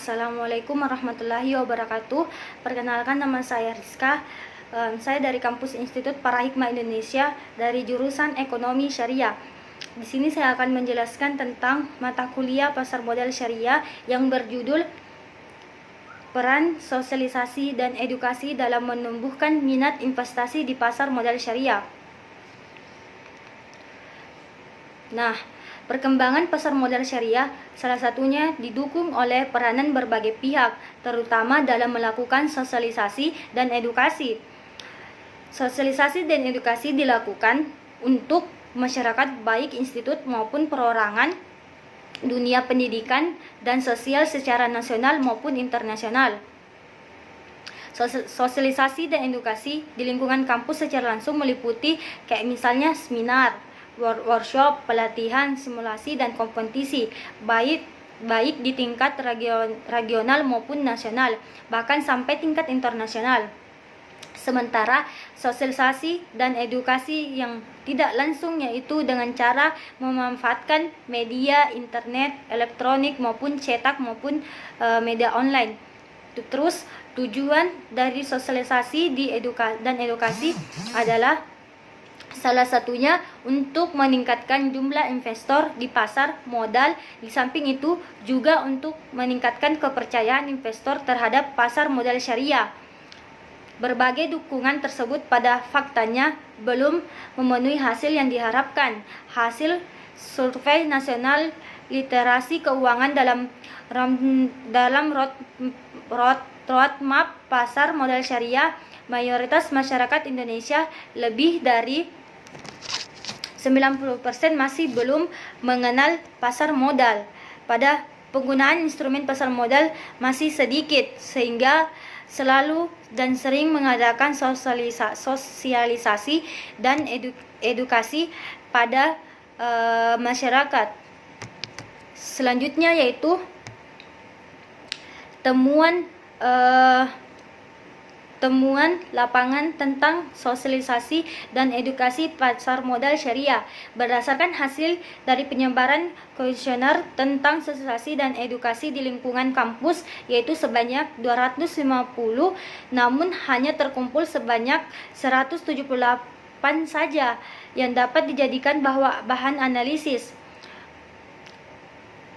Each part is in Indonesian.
Assalamualaikum warahmatullahi wabarakatuh. Perkenalkan, nama saya Rizka. Saya dari kampus Institut Para Hikmah Indonesia dari jurusan Ekonomi Syariah. Di sini saya akan menjelaskan tentang mata kuliah pasar modal syariah yang berjudul Peran Sosialisasi dan Edukasi dalam Menumbuhkan Minat Investasi di Pasar Modal Syariah. Nah, perkembangan pasar modal syariah salah satunya didukung oleh peranan berbagai pihak, terutama dalam melakukan sosialisasi dan edukasi. Sosialisasi dan edukasi dilakukan untuk masyarakat baik institut maupun perorangan, dunia pendidikan dan sosial secara nasional maupun internasional. Sosialisasi dan edukasi di lingkungan kampus secara langsung meliputi kayak misalnya seminar, workshop, pelatihan, simulasi, dan kompetisi, baik di tingkat regional maupun nasional, bahkan sampai tingkat internasional. Sementara sosialisasi dan edukasi yang tidak langsung yaitu dengan cara memanfaatkan media internet, elektronik maupun cetak maupun media online. Terus tujuan dari sosialisasi dan edukasi adalah salah satunya untuk meningkatkan jumlah investor di pasar modal. Di samping itu juga untuk meningkatkan kepercayaan investor terhadap pasar modal syariah. Berbagai dukungan tersebut pada faktanya belum memenuhi hasil yang diharapkan. Hasil survei nasional literasi keuangan dalam roadmap pasar modal syariah, mayoritas masyarakat Indonesia lebih dari 90% masih belum mengenal pasar modal. Pada penggunaan instrumen pasar modal masih sedikit, sehingga selalu dan sering mengadakan sosialisasi dan edukasi pada masyarakat. Selanjutnya yaitu temuan lapangan tentang sosialisasi dan edukasi pasar modal syariah. Berdasarkan hasil dari penyebaran kuesioner tentang sosialisasi dan edukasi di lingkungan kampus, yaitu sebanyak 250, namun hanya terkumpul sebanyak 178 saja yang dapat dijadikan bahan analisis.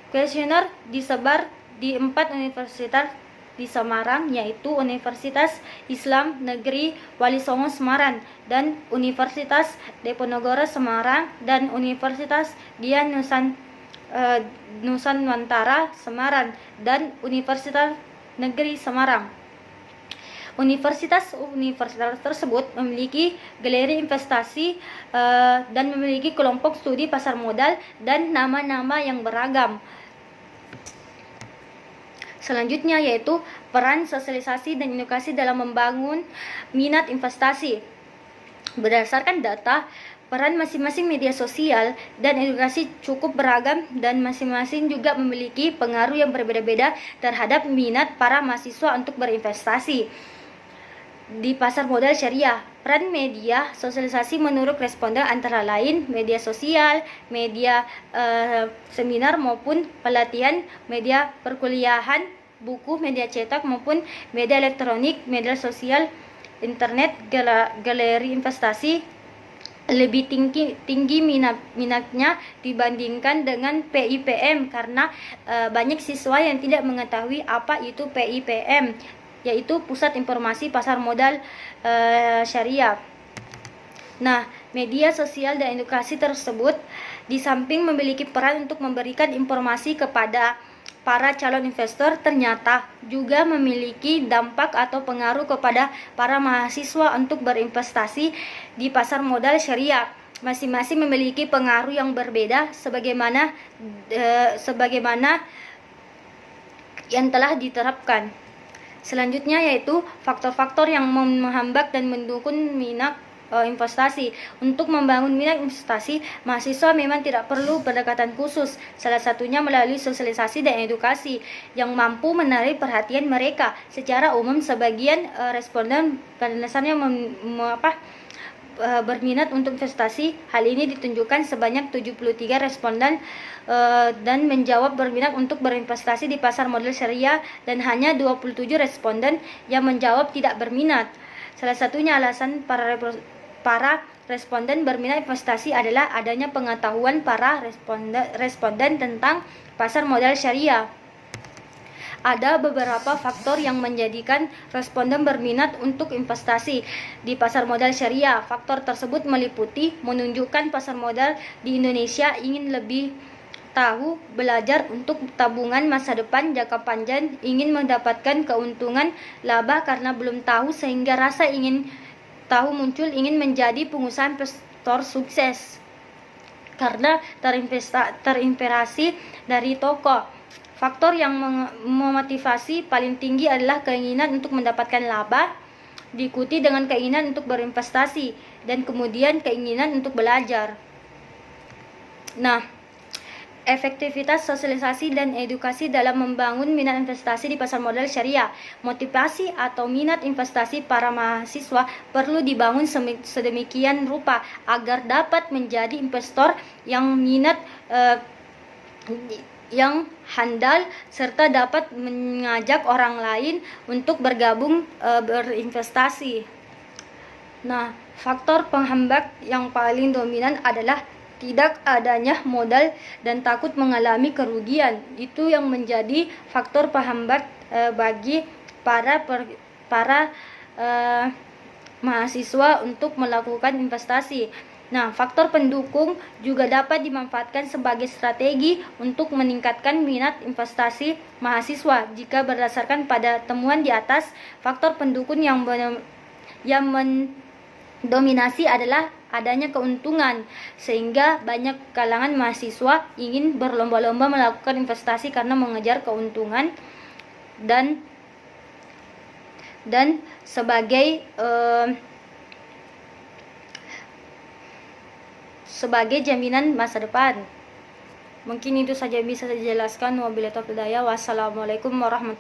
Kuesioner disebar di 4 universitas di Semarang, yaitu Universitas Islam Negeri Wali Songo Semarang dan Universitas Diponegoro Semarang dan Universitas Dian Nusantara Semarang dan Universitas Negeri Semarang. Universitas tersebut memiliki galeri investasi dan memiliki kelompok studi pasar modal dan nama-nama yang beragam. Selanjutnya yaitu peran sosialisasi dan edukasi dalam membangun minat investasi. Berdasarkan data, peran masing-masing media sosial dan edukasi cukup beragam dan masing-masing juga memiliki pengaruh yang berbeda-beda terhadap minat para mahasiswa untuk berinvestasi di pasar modal syariah. Peran media sosialisasi menurut responden antara lain media sosial, media seminar maupun pelatihan, media perkuliahan, buku, media cetak maupun media elektronik, media sosial, internet, galeri investasi lebih tinggi minatnya dibandingkan dengan PIPM karena banyak siswa yang tidak mengetahui apa itu PIPM, yaitu Pusat Informasi Pasar Modal Syariah. Nah, media sosial dan edukasi tersebut di samping memiliki peran untuk memberikan informasi kepada para calon investor, ternyata juga memiliki dampak atau pengaruh kepada para mahasiswa untuk berinvestasi di pasar modal syariah. Masing-masing memiliki pengaruh yang berbeda sebagaimana yang telah diterapkan. Selanjutnya yaitu faktor-faktor yang menghambat dan mendukung minat investasi. Untuk membangun minat investasi, mahasiswa memang tidak perlu pendekatan khusus. Salah satunya melalui sosialisasi dan edukasi yang mampu menarik perhatian mereka. Secara umum, sebagian responden pada dasarnya berminat untuk investasi. Hal ini ditunjukkan sebanyak 73 responden dan menjawab berminat untuk berinvestasi di pasar modal syariah, dan hanya 27 responden yang menjawab tidak berminat. Salah satunya alasan para responden berminat investasi adalah adanya pengetahuan para responden tentang pasar modal syariah. Ada beberapa faktor yang menjadikan responden berminat untuk investasi di pasar modal syariah. Faktor tersebut meliputi menunjukkan pasar modal di Indonesia ingin lebih tahu, belajar untuk tabungan masa depan jangka panjang, ingin mendapatkan keuntungan laba karena belum tahu, sehingga rasa ingin tahu muncul, ingin menjadi pengusaha investor sukses karena terinspirasi dari tokoh. Faktor yang memotivasi paling tinggi adalah keinginan untuk mendapatkan laba, diikuti dengan keinginan untuk berinvestasi, dan kemudian keinginan untuk belajar. Nah, efektivitas sosialisasi dan edukasi dalam membangun minat investasi di pasar modal syariah. Motivasi atau minat investasi para mahasiswa perlu dibangun sedemikian rupa agar dapat menjadi investor yang yang handal, serta dapat mengajak orang lain untuk bergabung berinvestasi. Nah, faktor penghambat yang paling dominan adalah tidak adanya modal dan takut mengalami kerugian. Itu yang menjadi faktor penghambat bagi para mahasiswa untuk melakukan investasi. Nah, faktor pendukung juga dapat dimanfaatkan sebagai strategi untuk meningkatkan minat investasi mahasiswa. Jika berdasarkan pada temuan di atas, faktor pendukung yang mendominasi adalah adanya keuntungan, sehingga banyak kalangan mahasiswa ingin berlomba-lomba melakukan investasi karena mengejar keuntungan dan sebagai jaminan masa depan. Mungkin itu saja bisa saya jelaskan. Wabillahi taufiq hidayah. Wassalamualaikum warahmatullahi wabarakatuh.